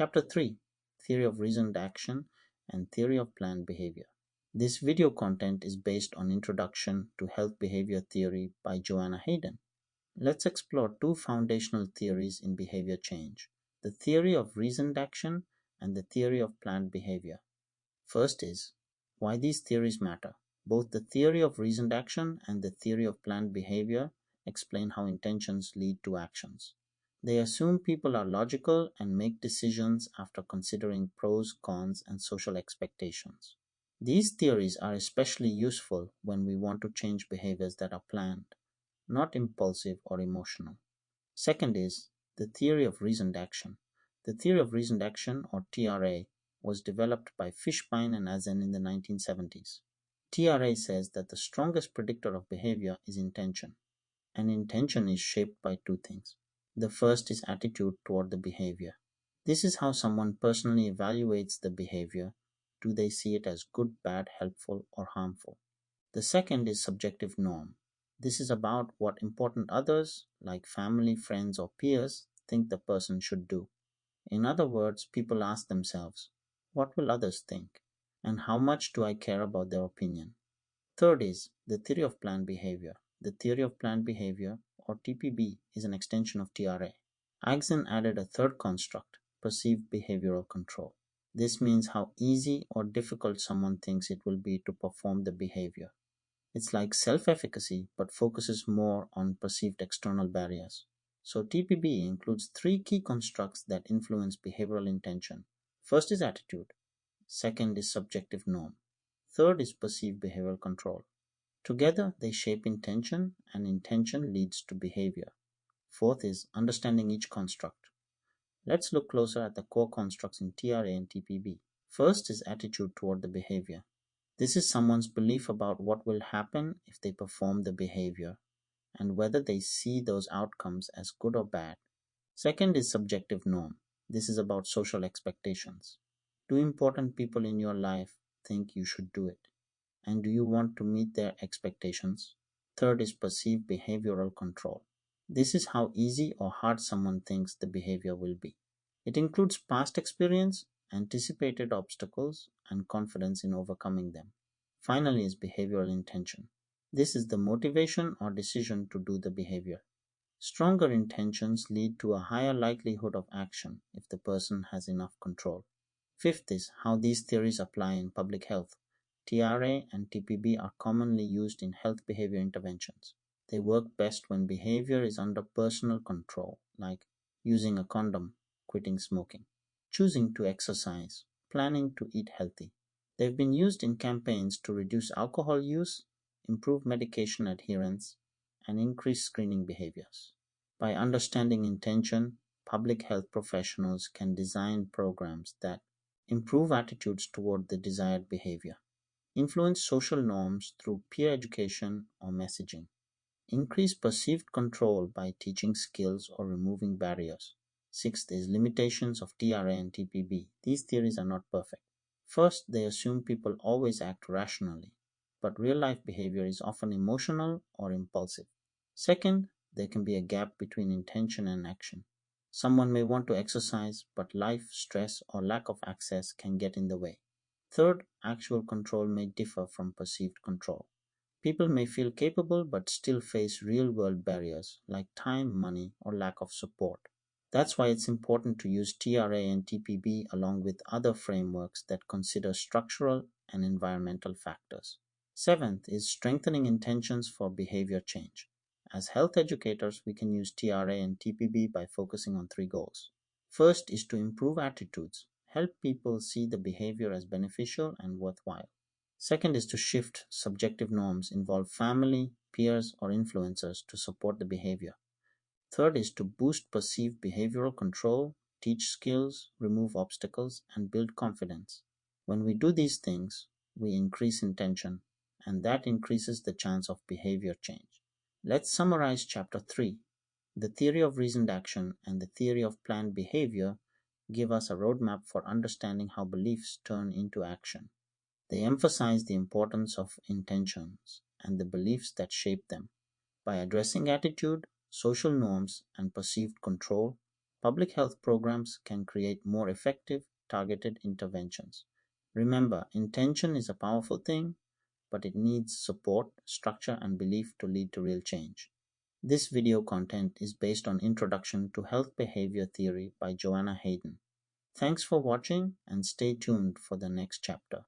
Chapter 3: Theory of Reasoned Action and Theory of Planned Behavior. This video content is based on Introduction to Health Behavior Theory by Joanna Hayden. Let's explore two foundational theories in behavior change: the theory of reasoned action and the theory of planned behavior. First is why these theories matter. Both the theory of reasoned action and the theory of planned behavior explain how intentions lead to actions. They assume people are logical and make decisions after considering pros, cons, and social expectations. These theories are especially useful when we want to change behaviors that are planned, not impulsive or emotional. Second is the theory of reasoned action. The theory of reasoned action, or TRA, was developed by Fishbein and Azen in the 1970s. TRA says that the strongest predictor of behavior is intention, and intention is shaped by two things. The first is attitude toward the behavior. This is how someone personally evaluates the behavior. Do they see it as good, bad, helpful, or harmful? The second is subjective norm. This is about what important others, like family, friends, or peers, think the person should do. In other words, people ask themselves, what will others think? And how much do I care about their opinion? Third is the theory of planned behavior. The theory of planned behavior, or TPB, is an extension of TRA. Azen added a third construct, perceived behavioral control. This means how easy or difficult someone thinks it will be to perform the behavior. It's like self-efficacy, but focuses more on perceived external barriers. So TPB includes three key constructs that influence behavioral intention. First is attitude. Second is subjective norm. Third is perceived behavioral control. Together, they shape intention, and intention leads to behavior. Fourth is understanding each construct. Let's look closer at the core constructs in TRA and TPB. First is attitude toward the behavior. This is someone's belief about what will happen if they perform the behavior, and whether they see those outcomes as good or bad. Second is subjective norm. This is about social expectations. Do important people in your life think you should do it? And do you want to meet their expectations? Third is perceived behavioral control. This is how easy or hard someone thinks the behavior will be. It includes past experience, anticipated obstacles, and confidence in overcoming them. Finally is behavioral intention. This is the motivation or decision to do the behavior. Stronger intentions lead to a higher likelihood of action if the person has enough control. Fifth is how these theories apply in public health. TRA and TPB are commonly used in health behavior interventions. They work best when behavior is under personal control, like using a condom, quitting smoking, choosing to exercise, planning to eat healthy. They've been used in campaigns to reduce alcohol use, improve medication adherence, and increase screening behaviors. By understanding intention, public health professionals can design programs that improve attitudes toward the desired behavior, influence social norms through peer education or messaging, increase perceived control by teaching skills or removing barriers. Sixth is limitations of TRA and TPB. These theories are not perfect. First, they assume people always act rationally, but real-life behavior is often emotional or impulsive. Second, there can be a gap between intention and action. Someone may want to exercise, but life, stress, or lack of access can get in the way. Third, actual control may differ from perceived control. People may feel capable but still face real-world barriers like time, money, or lack of support. That's why it's important to use TRA and TPB along with other frameworks that consider structural and environmental factors. Seventh is strengthening intentions for behavior change. As health educators, we can use TRA and TPB by focusing on three goals. First is to improve attitudes, help people see the behavior as beneficial and worthwhile. Second is to shift subjective norms, involve family, peers, or influencers to support the behavior. Third is to boost perceived behavioral control, teach skills, remove obstacles, and build confidence. When we do these things, we increase intention, and that increases the chance of behavior change. Let's summarize Chapter 3. The theory of reasoned action and the theory of planned behavior give us a roadmap for understanding how beliefs turn into action. They emphasize the importance of intentions and the beliefs that shape them. By addressing attitude, social norms, and perceived control, Public health programs can create more effective, targeted interventions. Remember, intention is a powerful thing, but it needs support, structure, and belief to lead to real change. This video content is based on Introduction to Health Behavior Theory by Joanna Hayden. Thanks for watching and stay tuned for the next chapter.